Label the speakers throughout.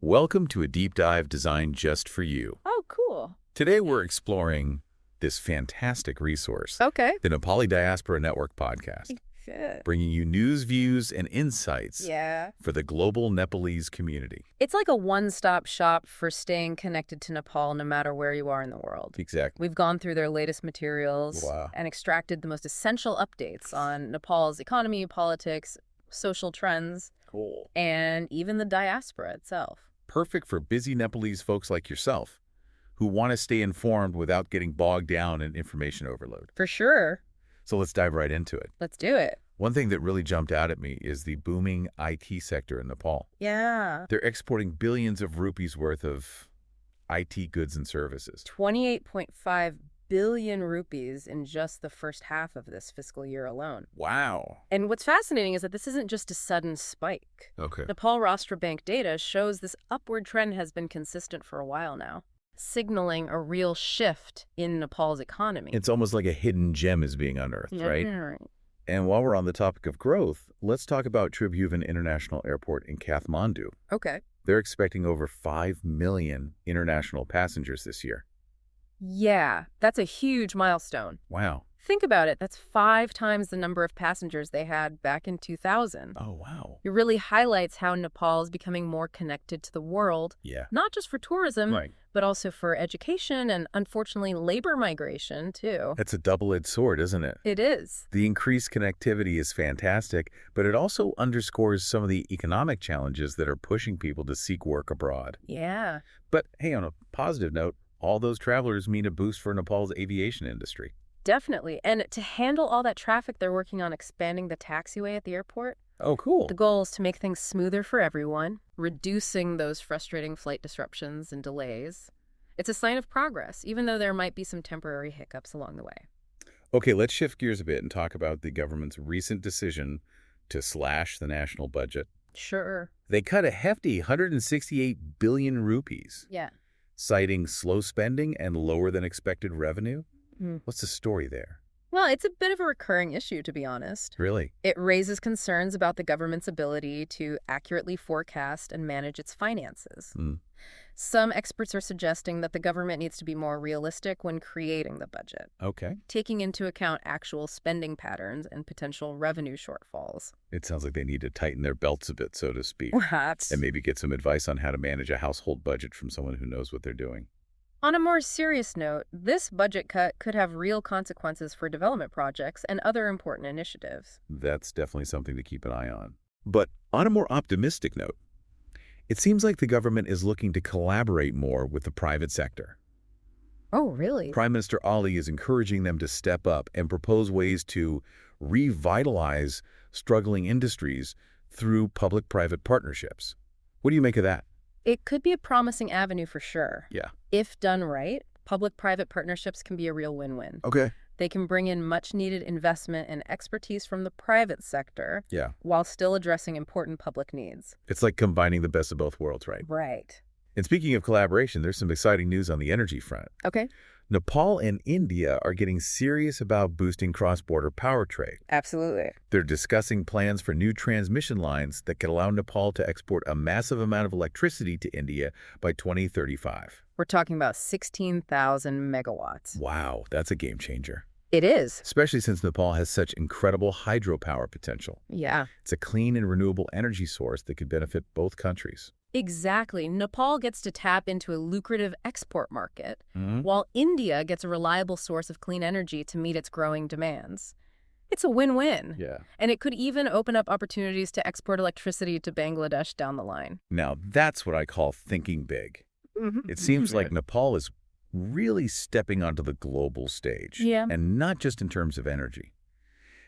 Speaker 1: Welcome to a deep dive designed just for you.
Speaker 2: Oh, cool.
Speaker 1: Today we're exploring this fantastic resource,
Speaker 2: Okay.
Speaker 1: the Nepali Diaspora Network podcast,
Speaker 2: Good.
Speaker 1: bringing you news, views, and insights
Speaker 2: Yeah.
Speaker 1: for the global Nepalese community.
Speaker 2: It's like a one-stop shop for staying connected to Nepal no matter where you are in the world.
Speaker 1: Exactly.
Speaker 2: We've gone through their latest materials
Speaker 1: Wow.
Speaker 2: and extracted the most essential updates on Nepal's economy, politics, social trends,
Speaker 1: Cool.
Speaker 2: and even the diaspora itself.
Speaker 1: Perfect for busy Nepalese folks like yourself who want to stay informed without getting bogged down in information overload.
Speaker 2: For sure.
Speaker 1: So let's dive right into it.
Speaker 2: Let's do it.
Speaker 1: One thing that really jumped out at me is the booming IT sector in Nepal.
Speaker 2: Yeah.
Speaker 1: They're exporting billions of rupees worth of IT goods and services.
Speaker 2: 28.5 billion rupees in just the first half of this fiscal year alone.
Speaker 1: Wow.
Speaker 2: And what's fascinating is that this isn't just a sudden spike.
Speaker 1: Okay.
Speaker 2: Nepal Rashtra Bank data shows this upward trend has been consistent for a while now, signaling a real shift in Nepal's economy.
Speaker 1: It's almost like a hidden gem is being unearthed, right? And while we're on the topic of growth, let's talk about Tribhuvan International Airport in Kathmandu.
Speaker 2: Okay.
Speaker 1: They're expecting over 5 million international passengers this year.
Speaker 2: Yeah, that's a huge milestone.
Speaker 1: Wow.
Speaker 2: Think about it. That's 5 times the number of passengers they had back in 2000.
Speaker 1: Oh, wow.
Speaker 2: It really highlights how Nepal is becoming more connected to the world,
Speaker 1: Yeah.
Speaker 2: not just for tourism,
Speaker 1: Right.
Speaker 2: but also for education and, unfortunately, labor migration, too.
Speaker 1: That's a double-edged sword, isn't it?
Speaker 2: It is.
Speaker 1: The increased connectivity is fantastic, but it also underscores some of the economic challenges that are pushing people to seek work abroad.
Speaker 2: Yeah.
Speaker 1: But hey, on a positive note, all those travelers mean a boost for Nepal's aviation industry.
Speaker 2: Definitely. And to handle all that traffic, they're working on expanding the taxiway at the airport.
Speaker 1: Oh, cool.
Speaker 2: The goal is to make things smoother for everyone, reducing those frustrating flight disruptions and delays. It's a sign of progress, even though there might be some temporary hiccups along the way.
Speaker 1: Okay, let's shift gears a bit and talk about the government's recent decision to slash the national budget.
Speaker 2: Sure.
Speaker 1: They cut a hefty 168 billion rupees,
Speaker 2: Yeah.
Speaker 1: citing slow spending and lower than expected revenue. What's the story there?
Speaker 2: Well, it's a bit of a recurring issue, to be honest.
Speaker 1: Really?
Speaker 2: It raises concerns about the government's ability to accurately forecast and manage its finances. Some experts are suggesting that the government needs to be more realistic when creating the budget,
Speaker 1: Okay.
Speaker 2: taking into account actual spending patterns and potential revenue shortfalls.
Speaker 1: It sounds like they need to tighten their belts a bit, so to speak,
Speaker 2: Perhaps.
Speaker 1: and maybe get some advice on how to manage a household budget from someone who knows what they're doing.
Speaker 2: On a more serious note, this budget cut could have real consequences for development projects and other important initiatives.
Speaker 1: That's definitely something to keep an eye on. But on a more optimistic note, it seems like the government is looking to collaborate more with the private sector.
Speaker 2: Oh, really?
Speaker 1: Prime Minister Ali is encouraging them to step up and propose ways to revitalize struggling industries through public-private partnerships. What do you make of that?
Speaker 2: It could be a promising avenue for sure.
Speaker 1: Yeah.
Speaker 2: If done right, public-private partnerships can be a real win-win.
Speaker 1: Okay.
Speaker 2: They can bring in much-needed investment and expertise from the private sector
Speaker 1: Yeah.
Speaker 2: while still addressing important public needs.
Speaker 1: It's like combining the best of both worlds, right?
Speaker 2: Right.
Speaker 1: And speaking of collaboration, there's some exciting news on the energy front.
Speaker 2: Okay.
Speaker 1: Nepal and India are getting serious about boosting cross-border power trade.
Speaker 2: Absolutely.
Speaker 1: They're discussing plans for new transmission lines that could allow Nepal to export a massive amount of electricity to India by 2035.
Speaker 2: We're talking about 16,000 megawatts.
Speaker 1: Wow, that's a game changer.
Speaker 2: It is.
Speaker 1: Especially since Nepal has such incredible hydropower potential.
Speaker 2: Yeah.
Speaker 1: It's a clean and renewable energy source that could benefit both countries.
Speaker 2: Exactly. Nepal gets to tap into a lucrative export market, while India gets a reliable source of clean energy to meet its growing demands. It's a win-win.
Speaker 1: Yeah.
Speaker 2: And it could even open up opportunities to export electricity to Bangladesh down the line.
Speaker 1: Now, that's what I call thinking big. It seems like Nepal is really stepping onto the global stage.
Speaker 2: Yeah.
Speaker 1: And not just in terms of energy.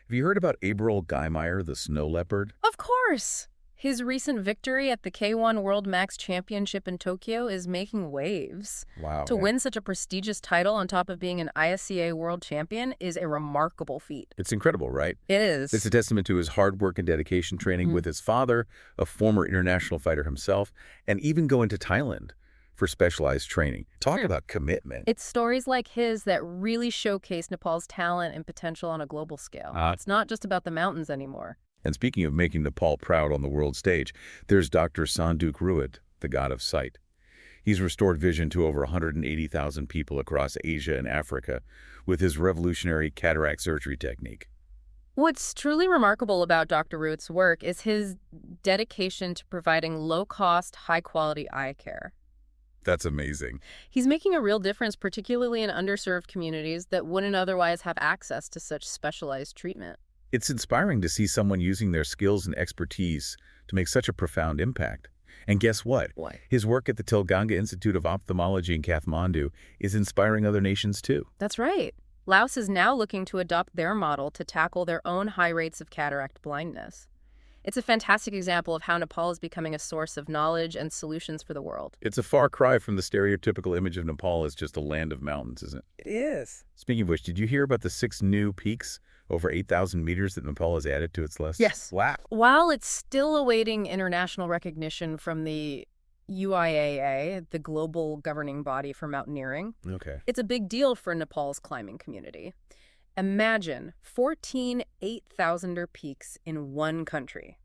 Speaker 1: Have you heard about Abril Geimeyer, the snow leopard?
Speaker 2: Of course. His recent victory at the K1 World Max Championship in Tokyo is making waves.
Speaker 1: Wow.
Speaker 2: To win such a prestigious title on top of being an ISCA World Champion is a remarkable feat.
Speaker 1: It's incredible, right?
Speaker 2: It is.
Speaker 1: It's a testament to his hard work and dedication training with his father, a former international fighter himself, and even going to Thailand for specialized training. Talk about commitment.
Speaker 2: It's stories like his that really showcase Nepal's talent and potential on a global scale. It's not just about the mountains anymore.
Speaker 1: And speaking of making Nepal proud on the world stage, there's Dr. Sanduk Ruud, the god of sight. He's restored vision to over 180,000 people across Asia and Africa with his revolutionary cataract surgery technique.
Speaker 2: What's truly remarkable about Dr. Root's work is his dedication to providing low-cost, high-quality eye care.
Speaker 1: That's amazing.
Speaker 2: He's making a real difference, particularly in underserved communities that wouldn't otherwise have access to such specialized treatment.
Speaker 1: It's inspiring to see someone using their skills and expertise to make such a profound impact. And guess what?
Speaker 2: What?
Speaker 1: His work at the Tilganga Institute of Ophthalmology in Kathmandu is inspiring other nations too.
Speaker 2: That's right. Laos is now looking to adopt their model to tackle their own high rates of cataract blindness. It's a fantastic example of how Nepal is becoming a source of knowledge and solutions for the world.
Speaker 1: It's a far cry from the stereotypical image of Nepal as just a land of mountains, isn't it?
Speaker 2: It is.
Speaker 1: Speaking of which, did you hear about the 6 new peaks over 8,000 meters that Nepal has added to its list?
Speaker 2: Yes.
Speaker 1: Wow.
Speaker 2: While it's still awaiting international recognition from the UIAA, the global governing body for mountaineering,
Speaker 1: Okay.
Speaker 2: it's a big deal for Nepal's climbing community. Imagine 14 8,000er peaks in one country.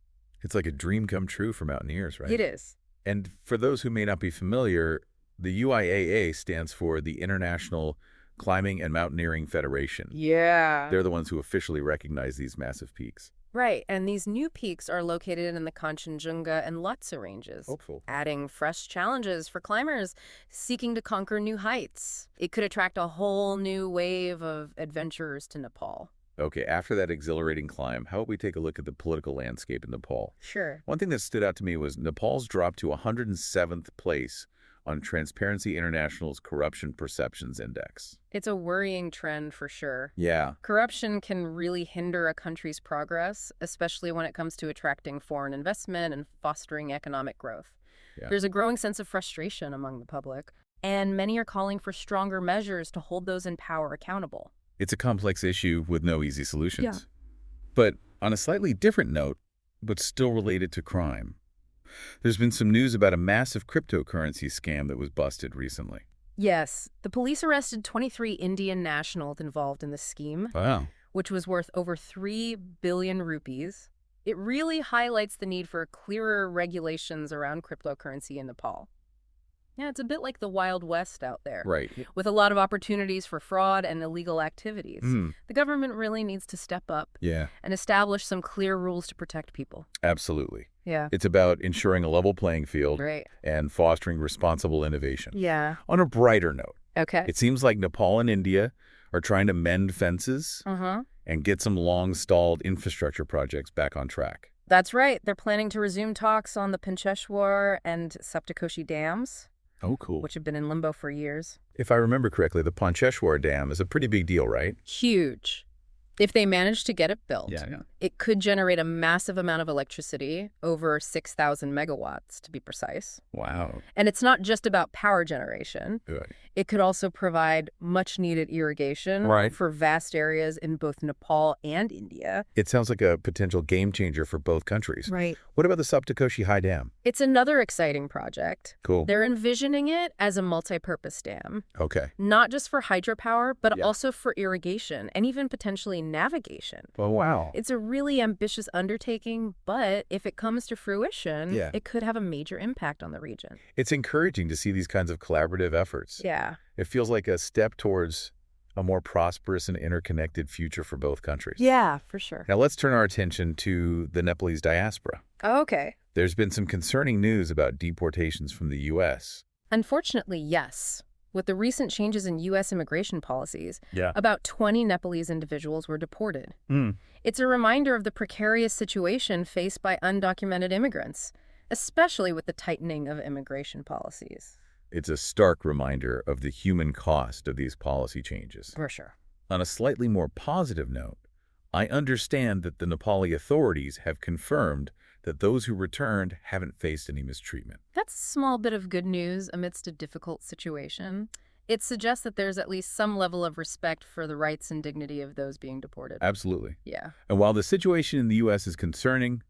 Speaker 1: It's like a dream come true for mountaineers, right?
Speaker 2: It is.
Speaker 1: And for those who may not be familiar, the UIAA stands for the International Climbing and Mountaineering Federation.
Speaker 2: Yeah.
Speaker 1: They're the ones who officially recognize these massive peaks.
Speaker 2: Right, and these new peaks are located in the Kanchenjunga and Lhotse ranges,
Speaker 1: Hopeful.
Speaker 2: adding fresh challenges for climbers seeking to conquer new heights. It could attract a whole new wave of adventurers to Nepal.
Speaker 1: Okay, after that exhilarating climb, how about we take a look at the political landscape in Nepal?
Speaker 2: Sure.
Speaker 1: One thing that stood out to me was Nepal's drop to 107th place on Transparency International's Corruption Perceptions Index.
Speaker 2: It's a worrying trend for sure.
Speaker 1: Yeah.
Speaker 2: Corruption can really hinder a country's progress, especially when it comes to attracting foreign investment and fostering economic growth.
Speaker 1: Yeah.
Speaker 2: There's a growing sense of frustration among the public, and many are calling for stronger measures to hold those in power accountable.
Speaker 1: It's a complex issue with no easy solutions.
Speaker 2: Yeah.
Speaker 1: But on a slightly different note, but still related to crime, there's been some news about a massive cryptocurrency scam that was busted recently.
Speaker 2: Yes, the police arrested 23 Indian nationals involved in the scheme,
Speaker 1: Wow.
Speaker 2: which was worth over 3 billion rupees. It really highlights the need for clearer regulations around cryptocurrency in Nepal. Yeah, it's a bit like the Wild West out there,
Speaker 1: Right.
Speaker 2: with a lot of opportunities for fraud and illegal activities.
Speaker 1: Mm.
Speaker 2: The government really needs to step up
Speaker 1: Yeah,
Speaker 2: and establish some clear rules to protect people.
Speaker 1: absolutely.
Speaker 2: Yeah.
Speaker 1: It's about ensuring a level playing field
Speaker 2: Right.
Speaker 1: and fostering responsible innovation.
Speaker 2: Yeah.
Speaker 1: On a brighter note,
Speaker 2: Okay.
Speaker 1: it seems like Nepal and India are trying to mend fences and get some long-stalled infrastructure projects back on track.
Speaker 2: That's right. They're planning to resume talks on the Pancheshwar and Saptakoshi dams,
Speaker 1: Oh, cool.
Speaker 2: which have been in limbo for years.
Speaker 1: If I remember correctly, the Pancheshwar Dam is a pretty big deal, right?
Speaker 2: Huge. If they manage to get it built,
Speaker 1: Yeah.
Speaker 2: it could generate a massive amount of electricity, over 6,000 megawatts to be precise.
Speaker 1: Wow.
Speaker 2: And it's not just about power generation.
Speaker 1: Good.
Speaker 2: It could also provide much-needed irrigation
Speaker 1: Right.
Speaker 2: for vast areas in both Nepal and India.
Speaker 1: It sounds like a potential game changer for both countries.
Speaker 2: Right.
Speaker 1: What about the Saptakoshi High Dam?
Speaker 2: It's another exciting project.
Speaker 1: Cool.
Speaker 2: They're envisioning it as a multi-purpose dam,
Speaker 1: Okay.
Speaker 2: not just for hydropower, but
Speaker 1: Yeah.
Speaker 2: also for irrigation and even potentially navigation.
Speaker 1: Oh, wow.
Speaker 2: It's a really ambitious undertaking, but if it comes to fruition,
Speaker 1: Yeah.
Speaker 2: it could have a major impact on the region.
Speaker 1: It's encouraging to see these kinds of collaborative efforts.
Speaker 2: Yeah.
Speaker 1: It feels like a step towards a more prosperous and interconnected future for both countries.
Speaker 2: Yeah, for sure.
Speaker 1: Now let's turn our attention to the Nepalese diaspora.
Speaker 2: Okay.
Speaker 1: There's been some concerning news about deportations from the U.S.
Speaker 2: Unfortunately, yes. With the recent changes in U.S. immigration policies,
Speaker 1: Yeah.
Speaker 2: about 20 Nepalese individuals were deported.
Speaker 1: Mm.
Speaker 2: It's a reminder of the precarious situation faced by undocumented immigrants, especially with the tightening of immigration policies.
Speaker 1: It's a stark reminder of the human cost of these policy changes.
Speaker 2: For sure.
Speaker 1: On a slightly more positive note, I understand that the Nepali authorities have confirmed that those who returned haven't faced any mistreatment.
Speaker 2: That's a small bit of good news amidst a difficult situation. It suggests that there's at least some level of respect for the rights and dignity of those being deported.
Speaker 1: Absolutely.
Speaker 2: Yeah.
Speaker 1: And while the situation in the U.S. is concerning,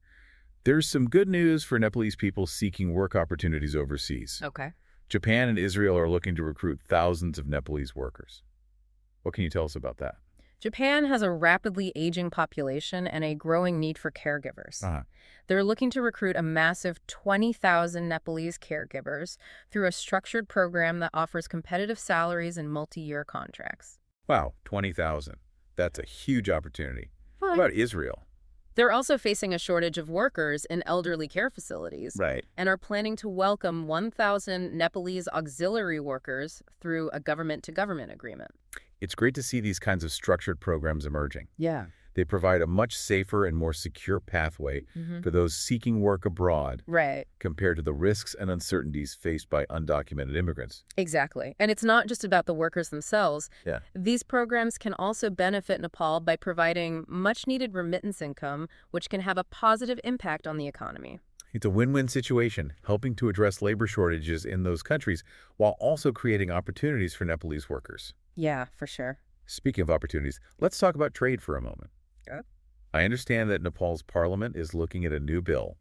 Speaker 1: there's some good news for Nepalese people seeking work opportunities overseas.
Speaker 2: Okay.
Speaker 1: Japan and Israel are looking to recruit thousands of Nepalese workers. What can you tell us about that?
Speaker 2: Japan has a rapidly aging population and a growing need for caregivers.
Speaker 1: Uh-huh.
Speaker 2: They're looking to recruit a massive 20,000 Nepalese caregivers through a structured program that offers competitive salaries and multi-year contracts.
Speaker 1: Wow, 20,000. That's a huge opportunity. What
Speaker 2: Fine.
Speaker 1: about Israel?
Speaker 2: They're also facing a shortage of workers in elderly care facilities
Speaker 1: Right.
Speaker 2: and are planning to welcome 1,000 Nepalese auxiliary workers through a government-to-government agreement.
Speaker 1: It's great to see these kinds of structured programs emerging.
Speaker 2: Yeah.
Speaker 1: They provide a much safer and more secure pathway for those seeking work abroad
Speaker 2: Right.
Speaker 1: compared to the risks and uncertainties faced by undocumented immigrants.
Speaker 2: Exactly. And it's not just about the workers themselves.
Speaker 1: Yeah.
Speaker 2: These programs can also benefit Nepal by providing much-needed remittance income, which can have a positive impact on the economy.
Speaker 1: It's a win-win situation, helping to address labor shortages in those countries while also creating opportunities for Nepalese workers.
Speaker 2: Yeah, for sure.
Speaker 1: Speaking of opportunities, let's talk about trade for a moment.
Speaker 2: Yeah.
Speaker 1: I understand that Nepal's parliament is looking at a new bill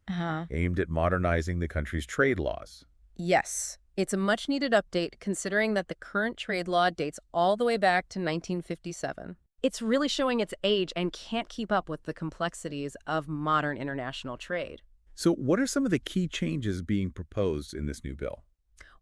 Speaker 1: aimed at modernizing the country's trade laws.
Speaker 2: Yes. It's a much-needed update considering that the current trade law dates all the way back to 1957. It's really showing its age and can't keep up with the complexities of modern international trade.
Speaker 1: So what are some of the key changes being proposed in this new bill?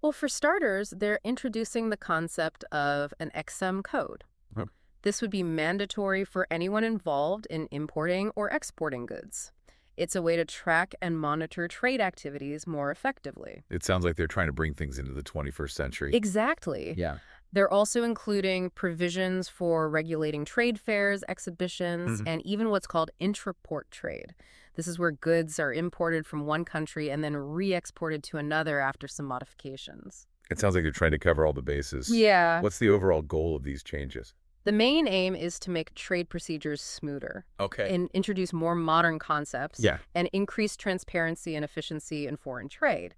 Speaker 2: Well, for starters, they're introducing the concept of an XM code.
Speaker 1: Huh.
Speaker 2: This would be mandatory for anyone involved in importing or exporting goods. It's a way to track and monitor trade activities more effectively.
Speaker 1: It sounds like they're trying to bring things into the 21st century.
Speaker 2: Exactly.
Speaker 1: Yeah.
Speaker 2: They're also including provisions for regulating trade fairs, exhibitions, and even what's called intraport trade. This is where goods are imported from one country and then re-exported to another after some modifications.
Speaker 1: It sounds like they're trying to cover all the bases.
Speaker 2: Yeah.
Speaker 1: What's the overall goal of these changes?
Speaker 2: The main aim is to make trade procedures smoother
Speaker 1: Okay.
Speaker 2: and introduce more modern concepts
Speaker 1: Yeah.
Speaker 2: and increase transparency and efficiency in foreign trade.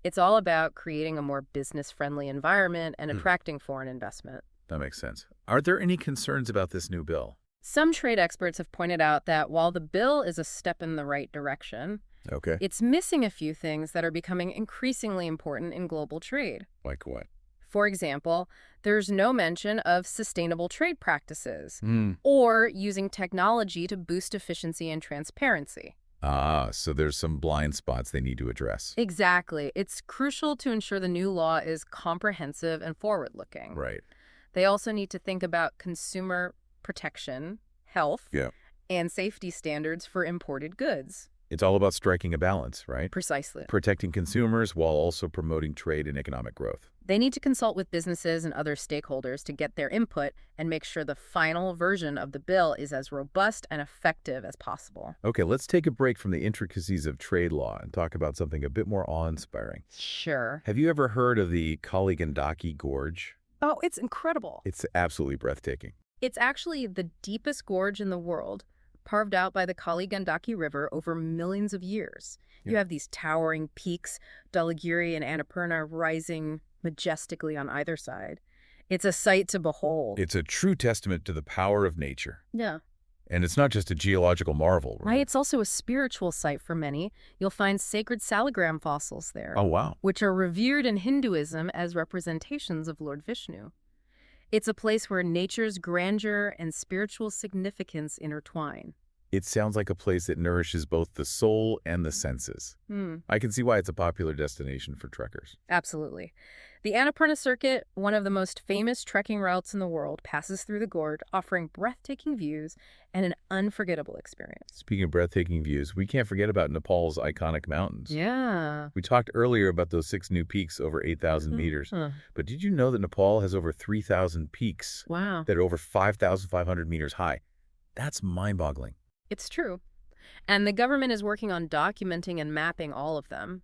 Speaker 2: It's all about creating a more business-friendly environment and attracting foreign investment.
Speaker 1: That makes sense. Are there any concerns about this new bill?
Speaker 2: Some trade experts have pointed out that while the bill is a step in the right direction,
Speaker 1: Okay.
Speaker 2: it's missing a few things that are becoming increasingly important in global trade.
Speaker 1: Like what?
Speaker 2: For example, there's no mention of sustainable trade practices or using technology to boost efficiency and transparency.
Speaker 1: So there's some blind spots they need to address.
Speaker 2: Exactly. It's crucial to ensure the new law is comprehensive and forward-looking.
Speaker 1: Right.
Speaker 2: They also need to think about consumer protection, health, and safety standards for imported goods.
Speaker 1: It's all about striking a balance, right?
Speaker 2: Precisely.
Speaker 1: Protecting consumers while also promoting trade and economic growth.
Speaker 2: They need to consult with businesses and other stakeholders to get their input and make sure the final version of the bill is as robust and effective as possible.
Speaker 1: Okay, let's take a break from the intricacies of trade law and talk about something a bit more awe-inspiring.
Speaker 2: Sure.
Speaker 1: Have you ever heard of the Kaligandaki Gorge?
Speaker 2: Oh, it's incredible.
Speaker 1: It's absolutely breathtaking.
Speaker 2: It's actually the deepest gorge in the world, carved out by the Kaligandaki River over millions of years. You have these towering peaks, Dhaulagiri and Annapurna, rising majestically on either side. It's a sight to behold.
Speaker 1: It's a true testament to the power of nature.
Speaker 2: Yeah.
Speaker 1: And it's not just a geological marvel,
Speaker 2: Right, it's also a spiritual site for many. You'll find sacred salagram fossils there.
Speaker 1: Oh, wow.
Speaker 2: Which are revered in Hinduism as representations of Lord Vishnu. It's a place where nature's grandeur and spiritual significance intertwine.
Speaker 1: It sounds like a place that nourishes both the soul and the senses. I can see why it's a popular destination for trekkers.
Speaker 2: Absolutely. The Annapurna Circuit, one of the most famous trekking routes in the world, passes through the gorge, offering breathtaking views and an unforgettable experience.
Speaker 1: Speaking of breathtaking views, we can't forget about Nepal's iconic mountains.
Speaker 2: Yeah.
Speaker 1: We talked earlier about those 6 new peaks over 8,000 meters. But did you know that Nepal has over 3,000 peaks
Speaker 2: Wow.
Speaker 1: that are over 5,500 meters high? That's mind-boggling.
Speaker 2: It's true. And the government is working on documenting and mapping all of them.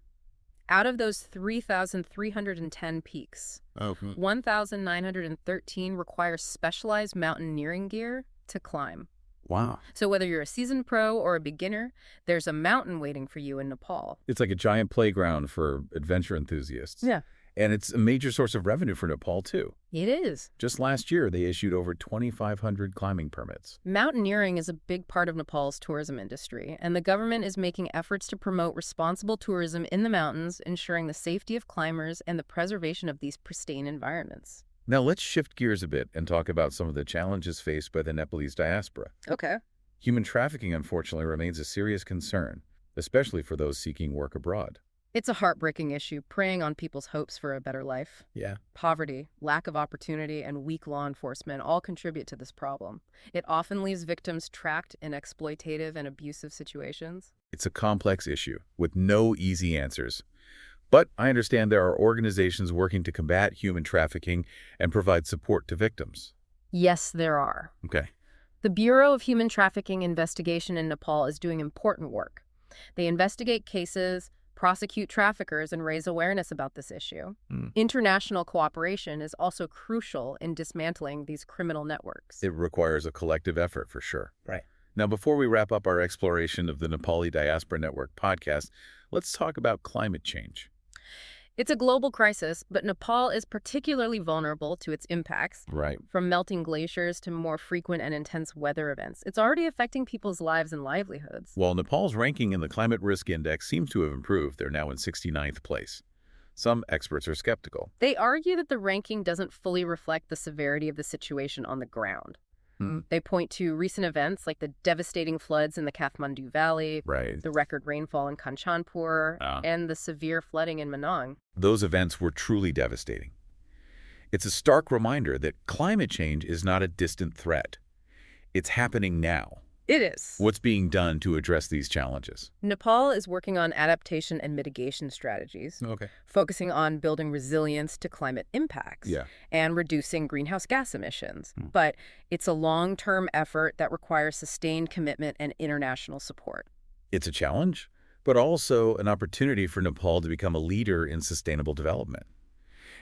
Speaker 2: Out of those 3,310 peaks, 1,913 require specialized mountaineering gear to climb.
Speaker 1: Wow.
Speaker 2: So whether you're a seasoned pro or a beginner, there's a mountain waiting for you in Nepal.
Speaker 1: It's like a giant playground for adventure enthusiasts.
Speaker 2: Yeah.
Speaker 1: And it's a major source of revenue for Nepal, too.
Speaker 2: It is.
Speaker 1: Just last year, they issued over 2,500 climbing permits.
Speaker 2: Mountaineering is a big part of Nepal's tourism industry, and the government is making efforts to promote responsible tourism in the mountains, ensuring the safety of climbers and the preservation of these pristine environments.
Speaker 1: Now let's shift gears a bit and talk about some of the challenges faced by the Nepalese diaspora.
Speaker 2: Okay.
Speaker 1: Human trafficking, unfortunately, remains a serious concern, especially for those seeking work abroad.
Speaker 2: It's a heartbreaking issue, preying on people's hopes for a better life.
Speaker 1: Yeah.
Speaker 2: Poverty, lack of opportunity, and weak law enforcement all contribute to this problem. It often leaves victims trapped in exploitative and abusive situations.
Speaker 1: It's a complex issue with no easy answers. But I understand there are organizations working to combat human trafficking and provide support to victims.
Speaker 2: Yes, there are.
Speaker 1: Okay.
Speaker 2: The Bureau of Human Trafficking Investigation in Nepal is doing important work. They investigate cases, prosecute traffickers, and raise awareness about this issue. International cooperation is also crucial in dismantling these criminal networks.
Speaker 1: It requires a collective effort for sure.
Speaker 3: Right.
Speaker 1: Now, before we wrap up our exploration of the Nepali Diaspora Network podcast, let's talk about climate change.
Speaker 2: It's a global crisis, but Nepal is particularly vulnerable to its impacts.
Speaker 1: Right.
Speaker 2: From melting glaciers to more frequent and intense weather events, it's already affecting people's lives and livelihoods.
Speaker 1: While Nepal's ranking in the Climate Risk Index seems to have improved, they're now in 69th place. Some experts are skeptical.
Speaker 2: They argue that the ranking doesn't fully reflect the severity of the situation on the ground. They point to recent events like the devastating floods in the Kathmandu Valley,
Speaker 1: Right.
Speaker 2: the record rainfall in Kanchanpur, and the severe flooding in Manang.
Speaker 1: Those events were truly devastating. It's a stark reminder that climate change is not a distant threat. It's happening now.
Speaker 2: It is.
Speaker 1: What's being done to address these challenges?
Speaker 2: Nepal is working on adaptation and mitigation strategies,
Speaker 1: Okay.
Speaker 2: focusing on building resilience to climate impacts
Speaker 1: Yeah.
Speaker 2: and reducing greenhouse gas emissions. But it's a long-term effort that requires sustained commitment and international support.
Speaker 1: It's a challenge, but also an opportunity for Nepal to become a leader in sustainable development.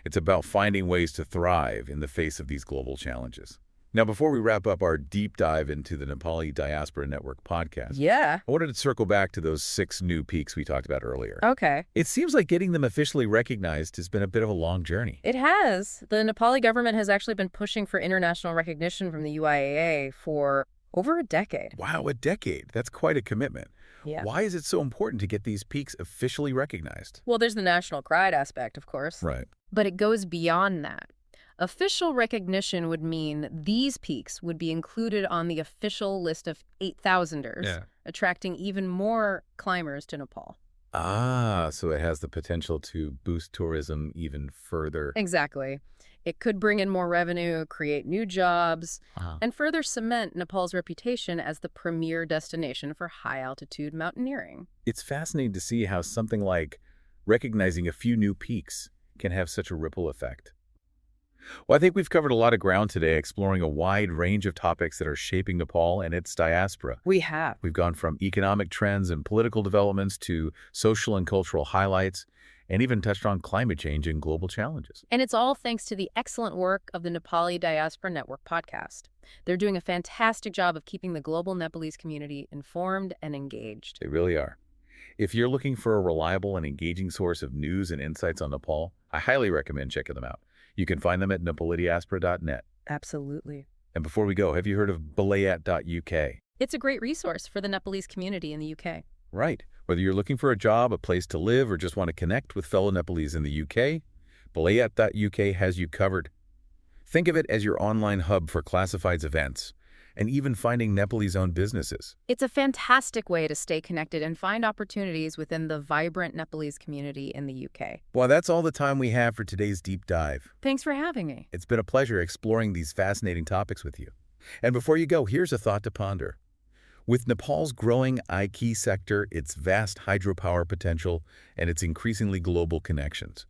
Speaker 1: It's about finding ways to thrive in the face of these global challenges. Now, before we wrap up our deep dive into the Nepali Diaspora Network podcast,
Speaker 2: Yeah.
Speaker 1: I wanted to circle back to those 6 new peaks we talked about earlier.
Speaker 2: Okay.
Speaker 1: It seems like getting them officially recognized has been a bit of a long journey.
Speaker 2: It has. The Nepali government has actually been pushing for international recognition from the UIAA for over a decade.
Speaker 1: Wow, a decade. That's quite a commitment.
Speaker 2: Yeah.
Speaker 1: Why is it so important to get these peaks officially recognized?
Speaker 2: Well, there's the national pride aspect, of course.
Speaker 1: Right.
Speaker 2: But it goes beyond that. Official recognition would mean these peaks would be included on the official list of 8,000ers, attracting even more climbers to Nepal.
Speaker 1: Ah, so it has the potential to boost tourism even further.
Speaker 2: Exactly. It could bring in more revenue, create new jobs, and further cement Nepal's reputation as the premier destination for high-altitude mountaineering.
Speaker 1: It's fascinating to see how something like recognizing a few new peaks can have such a ripple effect. Well, I think we've covered a lot of ground today, exploring a wide range of topics that are shaping Nepal and its diaspora.
Speaker 2: We have.
Speaker 1: We've gone from economic trends and political developments to social and cultural highlights, and even touched on climate change and global challenges.
Speaker 2: And it's all thanks to the excellent work of the Nepali Diaspora Network podcast. They're doing a fantastic job of keeping the global Nepalese community informed and engaged.
Speaker 1: They really are. If you're looking for a reliable and engaging source of news and insights on Nepal, I highly recommend checking them out. You can find them at nepalidiaspora.net.
Speaker 2: Absolutely.
Speaker 1: And before we go, have you heard of balayat.uk?
Speaker 2: It's a great resource for the Nepalese community in the UK.
Speaker 1: Right. Whether you're looking for a job, a place to live, or just want to connect with fellow Nepalese in the UK, balayat.uk has you covered. Think of it as your online hub for classifieds events, and even finding Nepalese-owned businesses.
Speaker 2: It's a fantastic way to stay connected and find opportunities within the vibrant Nepalese community in the UK.
Speaker 1: Well, that's all the time we have for today's deep dive.
Speaker 2: Thanks for having me.
Speaker 1: It's been a pleasure exploring these fascinating topics with you. And before you go, here's a thought to ponder. With Nepal's growing IT sector, its vast hydropower potential, and its increasingly global connections,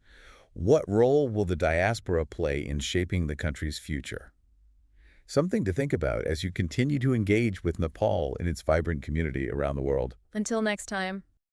Speaker 1: what role will the diaspora play in shaping the country's future? Something to think about as you continue to engage with Nepal and its vibrant community around the world.
Speaker 2: Until next time.